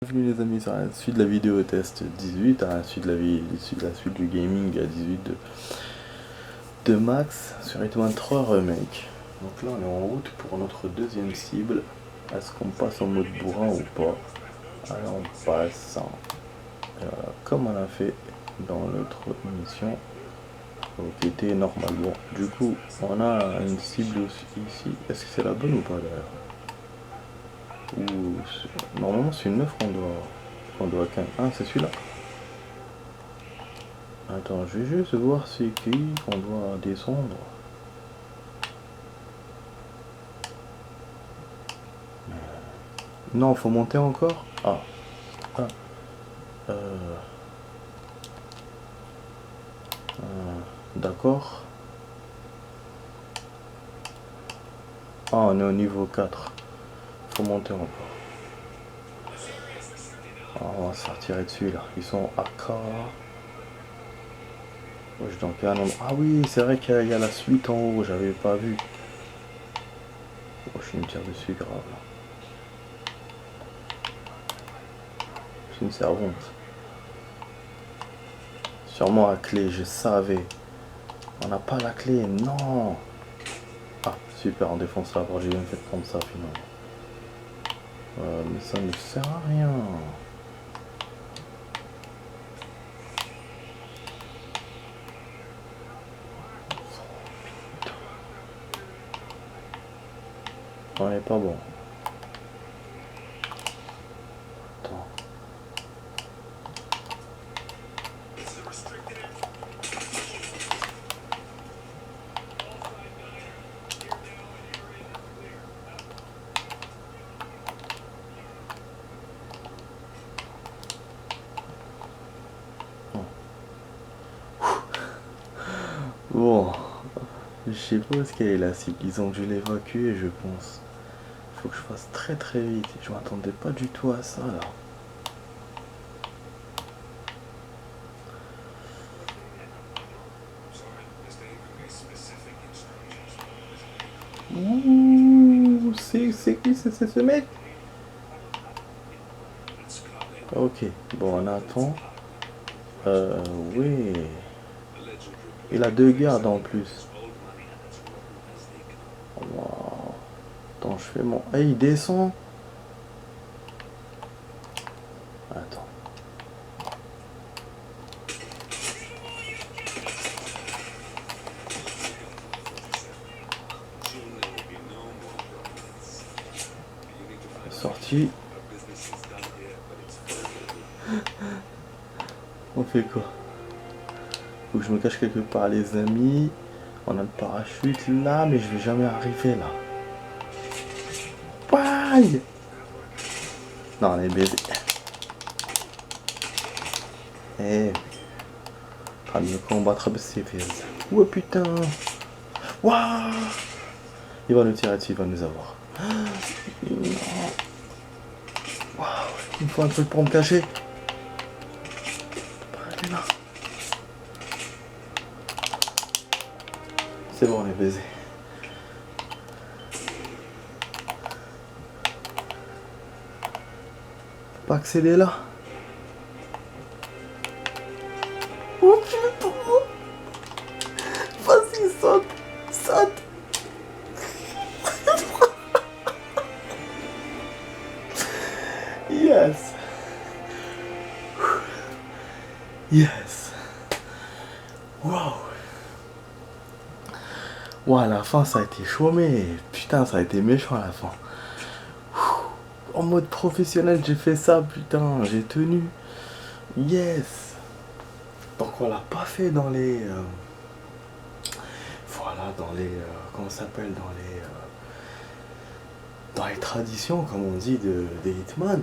Bienvenue les amis sur la suite de la vidéo test 18, à la suite de la suite du gaming à 18 de Max sur Hitman 3 Remake. Donc là on est en route pour notre deuxième cible. Est-ce qu'on passe en mode bourrin ou pas? Alors on passe voilà, comme on a fait dans l'autre mission qui était normalement. Du coup on a une cible aussi ici. Est-ce que c'est la bonne ou pas d'ailleurs? Ou normalement c'est une 9 qu'on doit quand même. Ah c'est celui-là. Attends, je vais juste voir c'est qui qu'on doit descendre. Non, faut monter encore. Ah. Ah. D'accord. Ah, on est au niveau 4. Faut monter encore. Ah, on va se faire tirer dessus là. Ils sont AK. Je dans quel endroit? Ah oui, c'est vrai qu'il y a la suite en haut, j'avais pas vu. Oh, je me tire dessus grave là. C'est une servante. Sûrement la clé, je savais. On n'a pas la clé, non. Ah, super, on défonce ça. J'ai bien fait de prendre ça finalement. Mais ça ne sert à rien. On n'est pas bon. Attends. Bon, je sais pas où est-ce qu'elle est la cible. Ils ont dû l'évacuer, je pense. Faut que je fasse très très vite. Je m'attendais pas du tout à ça là. Ouh, c'est qui c'est ce mec? Ok, bon on attend. Oui. Il a deux gardes en plus. Wow. Attends, je fais mon... Eh, il descend. Attends. Sorti. On fait quoi? Faut que je me cache quelque part les amis. On a le parachute là, mais je vais jamais arriver là. Paille. Non, on est baisé. Eh. Train de me combattre c'est fait. Ouais putain. Waouh. Il va nous tirer dessus, il va nous avoir. Waouh. Il me faut un truc pour me cacher. Elle est là. C'est bon, on est baisé. Pas accéder là. Oh putain. Vas-y, saute. Saute. Yes. Yes. Wow. Wow, à la fin ça a été chaud, mais putain, ça a été méchant à la fin. En mode professionnel, j'ai fait ça, putain, j'ai tenu. Yes. Donc on l'a pas fait dans les... voilà, dans les... comment ça s'appelle? Dans les traditions, comme on dit, des Hitman.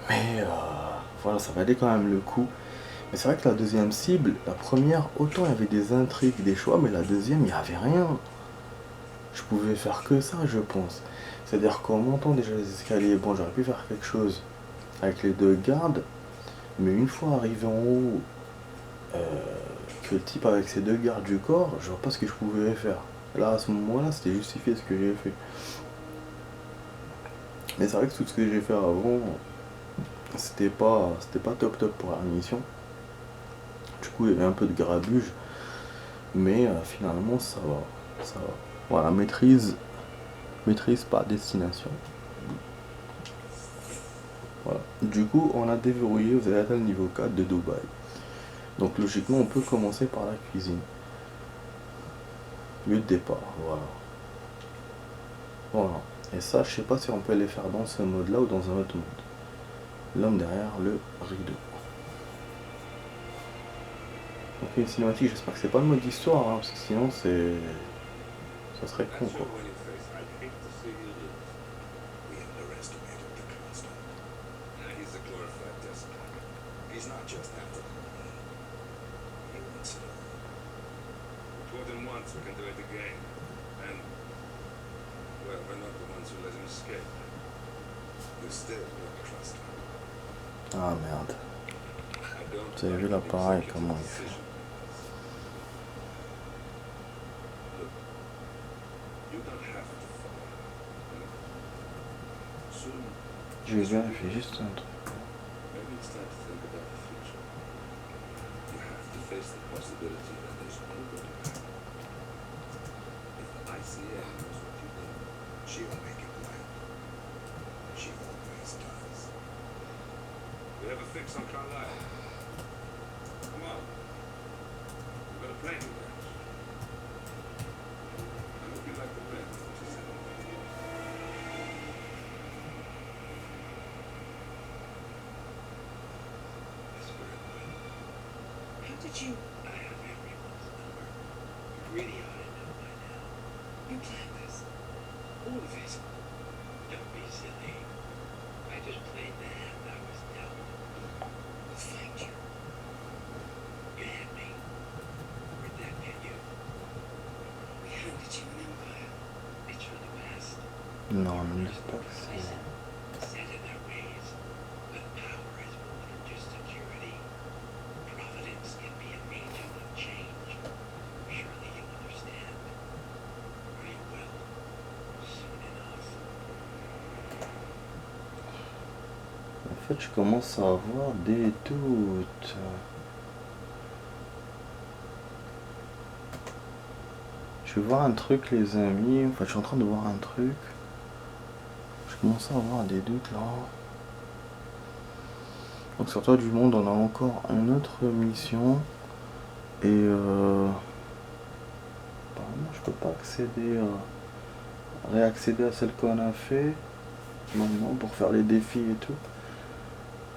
Mais voilà, ça valait quand même le coup. Mais c'est vrai que la deuxième cible, la première, autant il y avait des intrigues, des choix, mais la deuxième, il n'y avait rien. Je pouvais faire que ça, je pense. C'est-à-dire qu'en montant déjà les escaliers, bon, j'aurais pu faire quelque chose avec les deux gardes, mais une fois arrivé en haut, que le type avec ses deux gardes du corps, je vois pas ce que je pouvais faire. Là, à ce moment-là, c'était justifié ce que j'ai fait. Mais c'est vrai que tout ce que j'ai fait avant, c'était pas top top pour la mission. Du coup, il y avait un peu de grabuge, mais finalement, ça va. Ça va. Voilà, maîtrise par destination. Voilà. Du coup, on a déverrouillé, vous avez atteint le niveau 4 de Dubaï. Donc logiquement, on peut commencer par la cuisine. Lieu de départ, voilà. Voilà. Et ça, je sais pas si on peut les faire dans ce mode-là ou dans un autre mode. L'homme derrière le rideau. Donc une cinématique, j'espère que c'est pas le mode histoire, hein, parce que sinon c'est... ça serait con quoi. Ah merde. Vous avez vu l'appareil, comment il fait. Je vais vérifier juste un truc. Did you? I have everyone's number. You really ought to know by now. You planned this. All of it. Don't be silly. I just played the hand I was dealt. Thank you. You had me. Where'd that get you? We handed you an empire. It's for the West. Non, ne me dis pas que c'est... Set in their ways. But power is more than just security. Providence can be an agent of change. Surely you understand. Or you will. Soon enough. En fait, je commence à avoir des doutes. Je vais voir un truc, les amis. Enfin, je suis en train de voir un truc. Je commence à avoir des doutes là. Donc sur Toi du Monde, on a encore une autre mission. Et apparemment, je peux pas accéder réaccéder à celle qu'on a fait maintenant pour faire les défis et tout.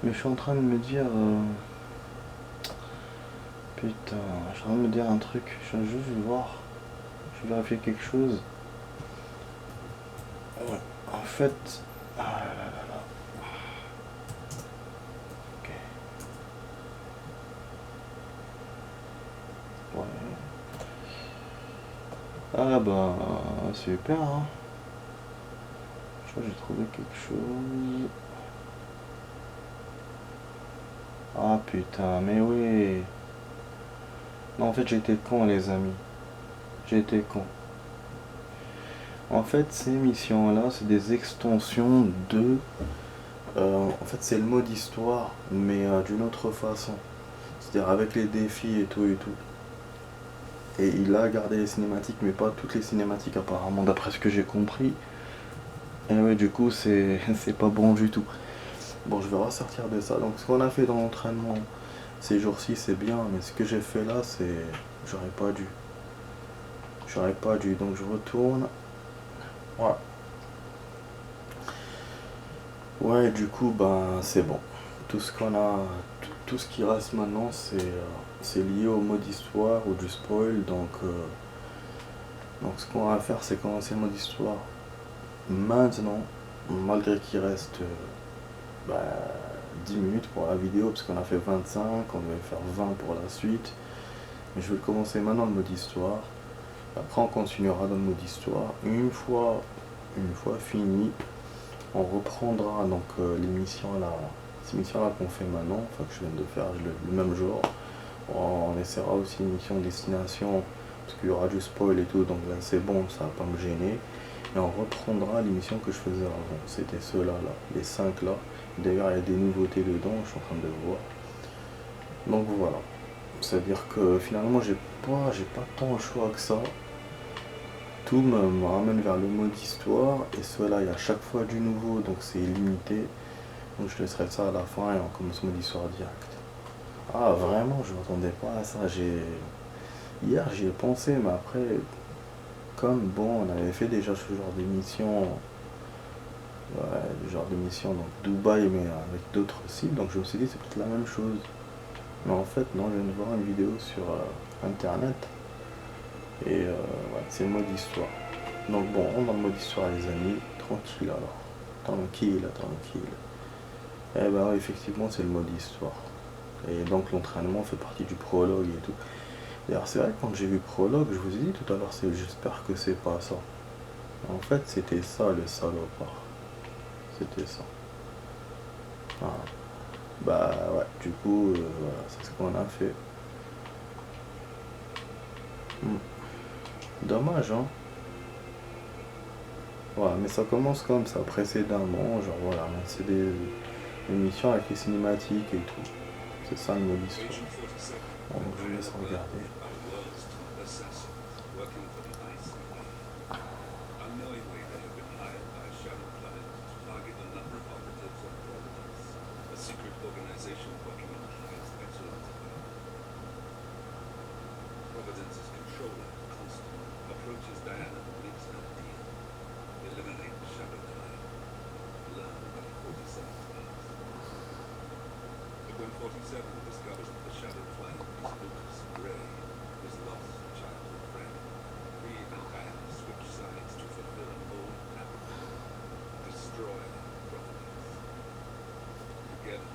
Mais je suis en train de me dire putain, je suis en train de me dire un truc. Je vais juste voir. Je vais vérifier quelque chose. Ouais. En fait. Ah là là là là. Ok. Ouais. Ah bah super hein. Je crois que j'ai trouvé quelque chose. Ah putain, mais oui. Non, en fait j'ai été con les amis. J'ai été con. En fait ces missions là c'est des extensions de... en fait c'est le mode histoire mais d'une autre façon. C'est-à-dire avec les défis et tout et tout. Et il a gardé les cinématiques mais pas toutes les cinématiques apparemment d'après ce que j'ai compris. Et ouais du coup c'est pas bon du tout. Bon je vais ressortir de ça. Donc ce qu'on a fait dans l'entraînement ces jours-ci c'est bien mais ce que j'ai fait là c'est... J'aurais pas dû. Donc je retourne. Voilà. Ouais du coup ben c'est bon. Tout ce qu'on a... Tout ce qui reste maintenant c'est lié au mode histoire ou du spoil donc ce qu'on va faire c'est commencer le mode histoire maintenant malgré qu'il reste 10 minutes pour la vidéo parce qu'on a fait 25, on devait faire 20 pour la suite mais je vais commencer maintenant le mode histoire après on continuera dans le mode histoire une fois fini on reprendra donc les missions là ces missions là qu'on fait maintenant enfin que je viens de faire le même jour on essaiera aussi une mission destination parce qu'il y aura du spoil et tout donc là c'est bon ça va pas me gêner Et on reprendra l'émission que je faisais avant. C'était ceux-là, là, les 5 là. D'ailleurs, il y a des nouveautés dedans, je suis en train de le voir. Donc voilà. C'est-à-dire que finalement, j'ai pas tant le choix que ça. Tout me ramène vers le mode histoire. Et cela, il y a chaque fois du nouveau, donc c'est illimité. Donc je laisserai ça à la fin et on commence mode histoire direct. Ah, vraiment, je m'attendais pas à ça. Hier, j'y ai pensé, mais après, comme bon, on avait fait déjà ce genre d'émission, ouais, le genre d'émission donc Dubaï, mais avec d'autres sites, donc je me suis dit c'est peut-être la même chose. Mais en fait, non, je viens de voir une vidéo sur internet et ouais, c'est le mode histoire. Donc bon, on est dans le mode histoire, les amis, tranquille alors. Tranquille, tranquille. Eh ben ouais, effectivement, c'est le mode histoire. Et donc l'entraînement fait partie du prologue et tout. D'ailleurs, c'est vrai que quand j'ai vu prologue, je vous ai dit tout à l'heure, j'espère que c'est pas ça. En fait, c'était ça le salopard. C'était ça. Voilà. Bah ouais, du coup, voilà, c'est ce qu'on a fait. Hmm. Dommage, hein. Voilà, mais ça commence comme ça, précédemment, genre voilà, c'est des émissions avec les cinématiques et tout. C'est ça le mode histoire. Agent 47, Bon, donc je vous laisse regarder. our world's top assassins, working for the ICA. Unknowingly, they have been hired by a shadow planet to target a number of operatives on Providence, a secret organization working on the highest echelons of power. Providence's controller, Constant, approaches Diana and makes her a deal. Eliminate the shadow planet. Learn about 47's past. But when 47 discovers that the shadow planet is Lucas Gray, his lost childhood friend, he and Diana switch sides to fulfill an old pact. Destroy Providence. Together,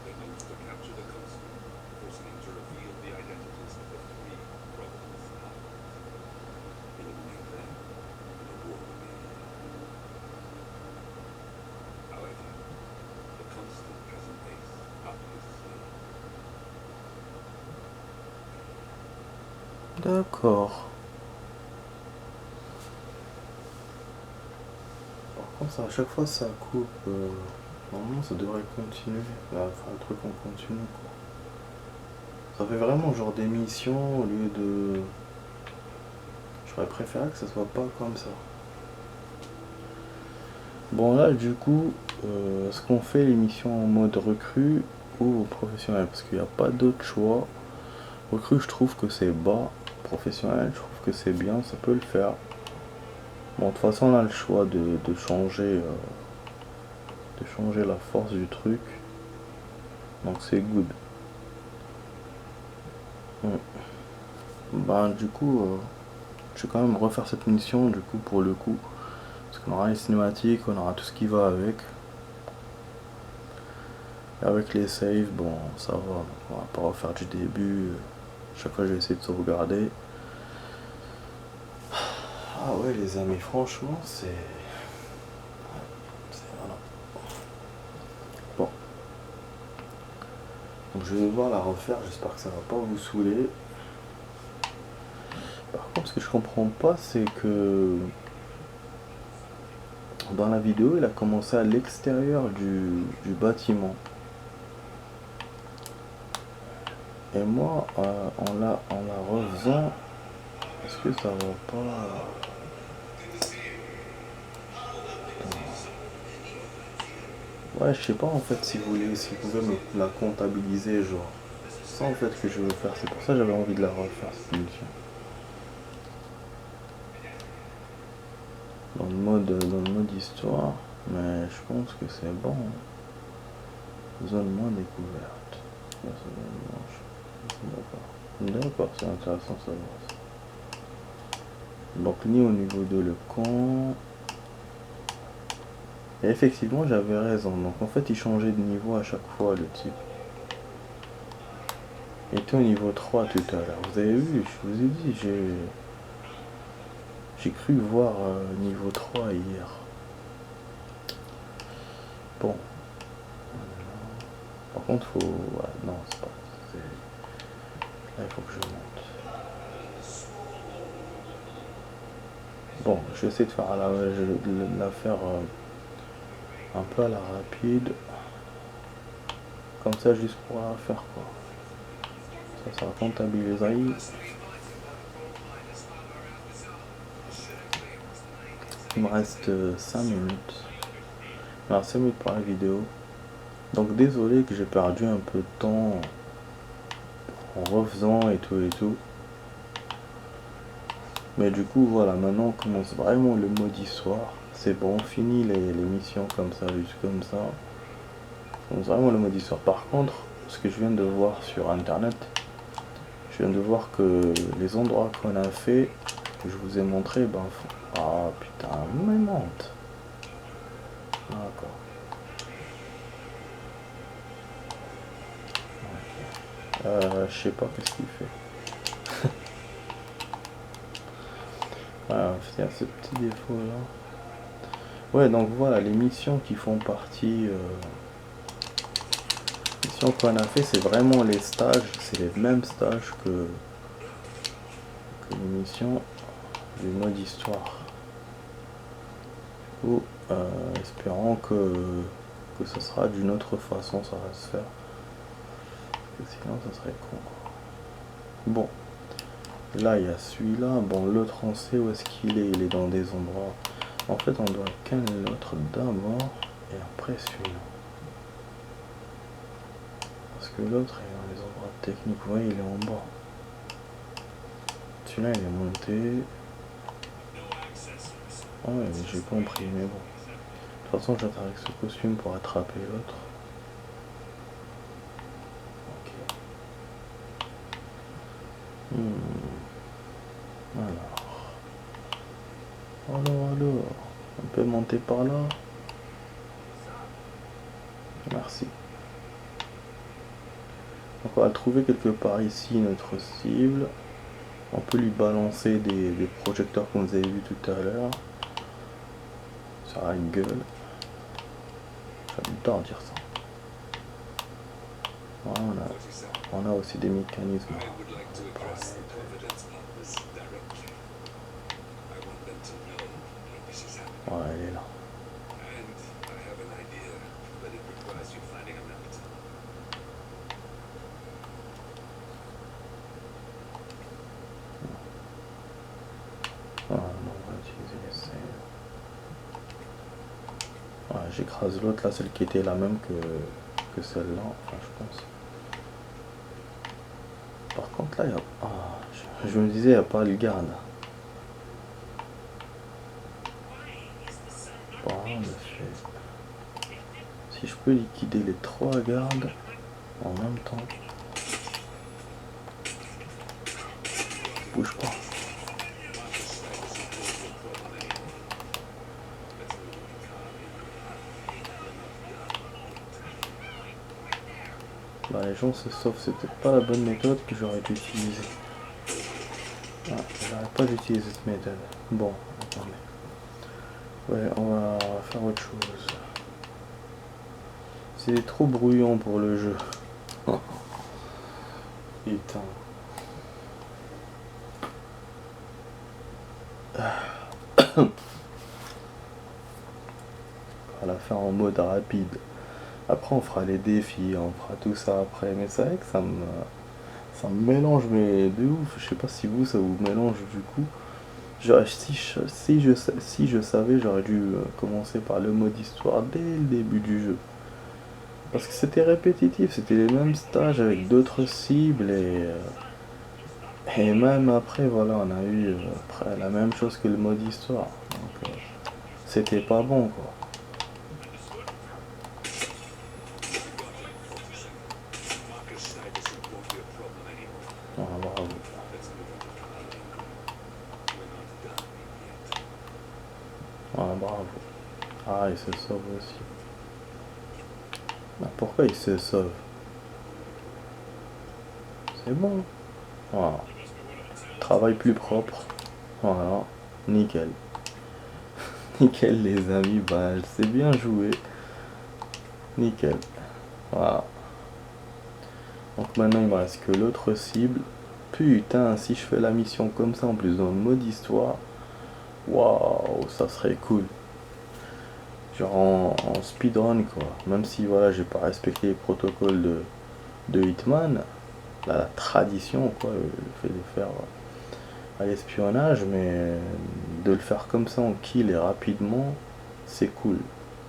they move to capture the Constant, forcing him to reveal the identities of the three Providence powers. Eliminate them, and the war will be over. However, the Constant has an ace up his sleeve. D'accord. Par contre, à chaque fois ça coupe. Normalement, ça devrait continuer. Là, enfin, le truc en continu, quoi. Ça fait vraiment genre d'émission au lieu de. J'aurais préféré que ça soit pas comme ça. Bon, là, du coup, est-ce qu'on fait l'émission en mode recrue ou professionnel? Parce qu'il n'y a pas d'autre choix. Recrue, je trouve que c'est bas. Professionnel, je trouve que c'est bien, ça peut le faire. Bon, de toute façon, on a le choix de changer la force du truc. Donc c'est good. Ben du coup, je vais quand même refaire cette mission du coup pour le coup. Parce qu'on aura les cinématiques, on aura tout ce qui va avec. Et avec les saves, bon ça va. On va pas refaire du début. Chaque fois je vais essayer de sauvegarder. Ah ouais les amis, franchement c'est. Voilà. Bon. Donc je vais devoir la refaire, j'espère que ça va pas vous saouler. Par contre ce que je comprends pas c'est que dans la vidéo il a commencé à l'extérieur du bâtiment. Et moi en la refaisant, est-ce que ça va pas. Ouais, je sais pas en fait si vous pouvez me la comptabiliser, genre. C'est ça en fait que je veux faire, c'est pour ça que j'avais envie de la refaire cette émission. Dans le mode histoire, mais je pense que c'est bon. Zone moins découverte. D'accord. D'accord, c'est intéressant de savoir ça. Donc ni au niveau de le camp. Et effectivement j'avais raison, donc en fait il changeait de niveau à chaque fois le type. Il était au niveau 3 tout à l'heure, vous avez vu, je vous ai dit, j'ai cru voir niveau 3 hier. Bon. Par contre faut. Ouais, non, c'est pas. Là il faut que je monte. Bon, je vais essayer de faire la faire un peu à la rapide. Comme ça, juste pour la faire quoi. Ça comptabiliserait. Il me reste 5 minutes. Alors 5 minutes pour la vidéo. Donc désolé que j'ai perdu un peu de temps en refaisant et tout et tout. Mais du coup voilà, maintenant on commence vraiment le mode histoire. C'est bon, fini les missions comme ça, juste comme ça. On commence vraiment le mode histoire. Par contre, ce que je viens de voir sur internet, je viens de voir que les endroits qu'on a fait, que je vous ai montré, ben... Ah putain, mais monte. D'accord. Je sais pas qu'est-ce qu'il fait. Voilà, c'est ce petit défaut là. Ouais, donc voilà, les missions qui font partie... les missions qu'on a fait, c'est vraiment les stages. C'est les mêmes stages que les missions du mode histoire. Ou espérons que ce sera d'une autre façon, ça va se faire. Parce que sinon, ça serait con. Bon. Là, il y a celui-là. Bon, l'autre, on sait où est-ce qu'il est. Il est dans des endroits... En fait, on doit qu'un l'autre d'abord. Et après, celui-là. Parce que l'autre est dans les endroits techniques. Vous voyez, il est en bas. Celui-là, il est monté. Ah ouais, mais j'ai compris, mais bon. De toute façon, j'attends avec ce costume pour attraper l'autre. Ok. Alors. On peut monter par là. Merci. Donc on va trouver quelque part ici notre cible. On peut lui balancer des projecteurs comme vous avez vu tout à l'heure. Ça a une gueule. J'adore dire ça. Voilà. On a aussi des mécanismes. Voilà, elle est là. Voilà, on va utiliser les save. Voilà, j'écrase l'autre, là, celle qui était la même que celle-là, enfin je pense. Par contre là, il y a... Ah, je me disais, il n'y a pas le garde. Bon, le fait. Si je peux liquider les 3 gardes en même temps. Bouge pas. Bah, les gens se sauvent, c'est peut-être pas la bonne méthode que j'aurais dû utiliser. Ah, j'arrête pas d'utiliser cette méthode. Bon, attendez. Ouais, on va faire autre chose. C'est trop brouillon pour le jeu. Putain. On va la faire en mode rapide. Après on fera les défis, on fera tout ça après. Mais c'est vrai que ça me mélange mais de ouf. Je sais pas si vous ça vous mélange du coup. Genre, si je savais, j'aurais dû commencer par le mode histoire dès le début du jeu. Parce que c'était répétitif, c'était les mêmes stages avec d'autres cibles et même après voilà on a eu après la même chose que le mode histoire. Donc c'était pas bon quoi. Ah, bravo. Ah, bravo. Ah, il se sauve aussi. Ah, pourquoi il se sauve? C'est bon. Voilà. Travail plus propre. Voilà. Nickel. Nickel les amis. Bah, c'est bien joué. Nickel. Voilà. Donc maintenant il me reste que l'autre cible. Putain, si je fais la mission comme ça en plus dans le mode histoire. Waouh, ça serait cool. Genre en speedrun quoi. Même si voilà, j'ai pas respecté les protocoles de Hitman, la tradition quoi, le fait de faire à l'espionnage, mais de le faire comme ça en kill et rapidement, c'est cool.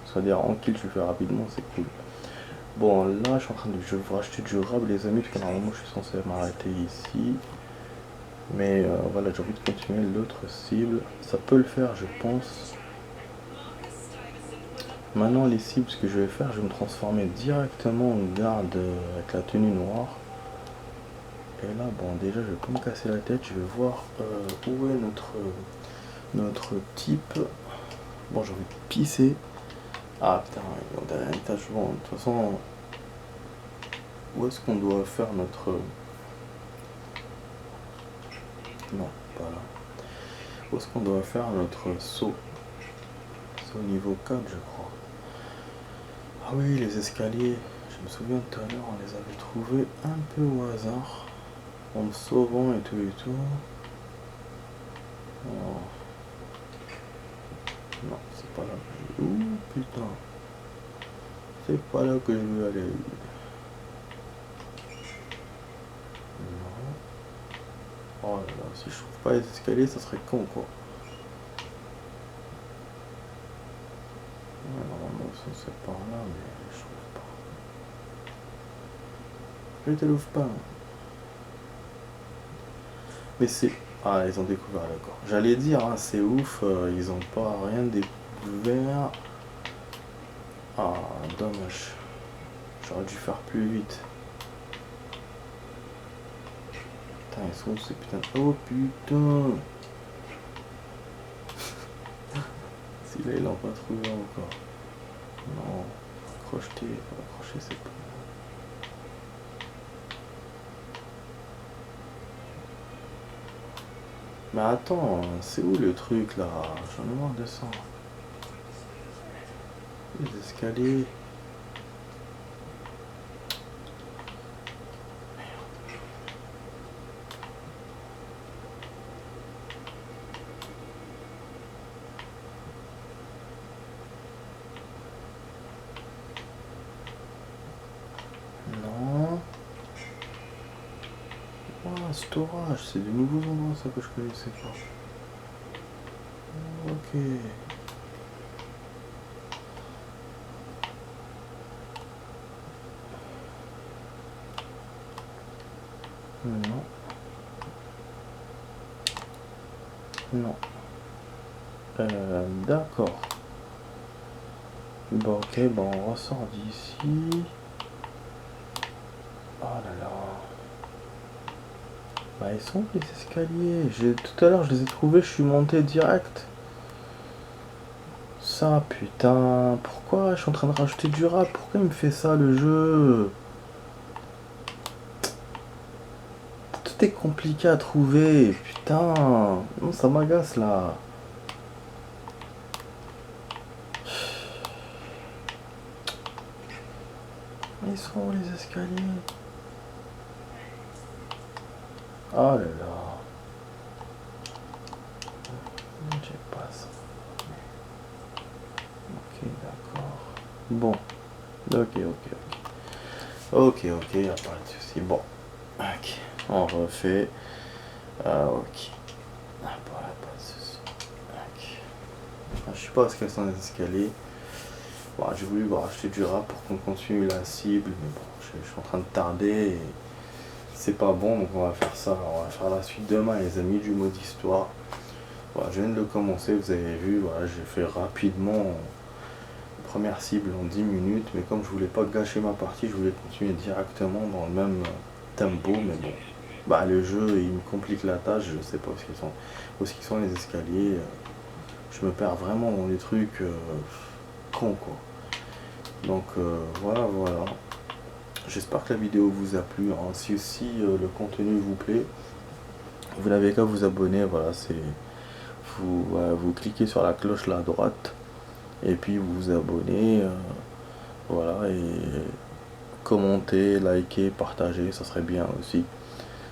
C'est-à-dire en kill tu le fais rapidement, c'est cool. Bon là je suis en train de je vais racheter du rab les amis, parce que normalement je suis censé m'arrêter ici. Mais voilà, j'ai envie de continuer l'autre cible. Ça peut le faire je pense. Maintenant les cibles, ce que je vais faire, je vais me transformer directement en garde avec la tenue noire. Et là bon déjà je vais pas me casser la tête, je vais voir où est notre type. Bon j'ai envie de pisser. Ah putain, il est au dernier étage. Bon, de toute façon, où est-ce qu'on doit faire notre... Non, pas là. Où est-ce qu'on doit faire notre saut? C'est au niveau 4 je crois. Ah oui, les escaliers. Je me souviens tout à l'heure, on les avait trouvés un peu au hasard. En me sauvant et tout et tout. Oh. Non, c'est pas là. Ouh putain. C'est pas là que je veux aller. Non. Oh là là, si je trouve pas les escaliers, ça serait con quoi. Ouais, normalement, c'est par là, mais je trouve pas. Je te l'ouvre pas. Mais c'est... Ah, ils ont découvert, d'accord. J'allais dire, hein, c'est ouf, ils ont pas rien découvert. Ah, dommage. J'aurais dû faire plus vite. Putain, ils sont où ces putains... Oh putain. Si là, ils l'ont pas trouvé encore. Non. Accrocher, c'est pas... Mais attends, c'est où le truc là? J'en ai marre de ça. Les escaliers. Non. Ah, storage, c'est de nouveaux endroits ça que je connaissais pas. Ok. Non. Non. D'accord. Bon, ok, bon, on ressort d'ici. Oh là là. Bah, ils sont où, les escaliers? Tout à l'heure, je les ai trouvés, je suis monté direct. Ça, putain. Pourquoi je suis en train de rajouter du rap? Pourquoi il me fait ça, le jeu? Tout est compliqué à trouver. Putain. Non, ça m'agace, là. Ils sont où, les escaliers? Oh là là. J'ai pas ça. Ok, d'accord. Bon. Ok, ok, ok. Ok, ok, y a pas de souci. Bon. Ok. On refait. Ah, ok. Ah, pas de souci. Ok. Ah, je sais pas ce qu'elles sont les escaliers. Bon, j'ai voulu racheter du rap pour qu'on continue la cible, mais bon, je suis en train de tarder et c'est pas bon, donc on va faire ça. On va faire la suite demain, les amis, du mode histoire. Voilà, je viens de le commencer, vous avez vu, voilà, j'ai fait rapidement première cible en 10 minutes, mais comme je voulais pas gâcher ma partie, je voulais continuer directement dans le même tempo, mais bon, bah le jeu il me complique la tâche, je sais pas où est-ce qu'ils sont les escaliers, je me perds vraiment dans des trucs cons quoi. Donc voilà, voilà. J'espère que la vidéo vous a plu, hein. Si aussi le contenu vous plaît, vous n'avez qu'à vous abonner, voilà, c'est vous cliquez sur la cloche là à droite et puis vous vous abonnez, voilà, et commentez, likez, partagez, ça serait bien aussi,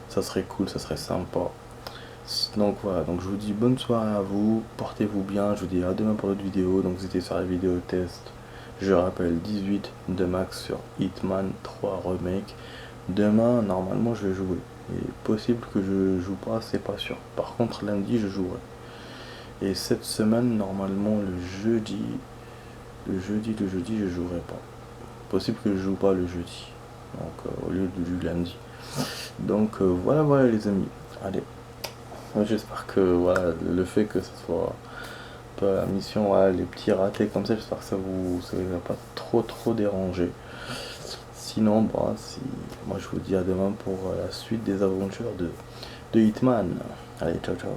ça serait cool, ça serait sympa. Donc voilà, donc je vous dis bonne soirée à vous, portez-vous bien, je vous dis à demain pour d'autres vidéos, donc c'était sur la vidéo test, je rappelle 18 de max sur Hitman 3 Remake. Demain normalement je vais jouer, il est possible que je joue pas, c'est pas sûr, par contre lundi je jouerai. Et cette semaine normalement le jeudi je jouerai pas, possible que je joue pas le jeudi, donc au lieu du lundi. Donc voilà les amis, allez. J'espère que voilà, le fait que ce soit un peu la mission, voilà, les petits ratés comme ça, j'espère que ça va pas trop déranger. Sinon, bah, moi je vous dis à demain pour la suite des aventures de Hitman. Allez, ciao ciao.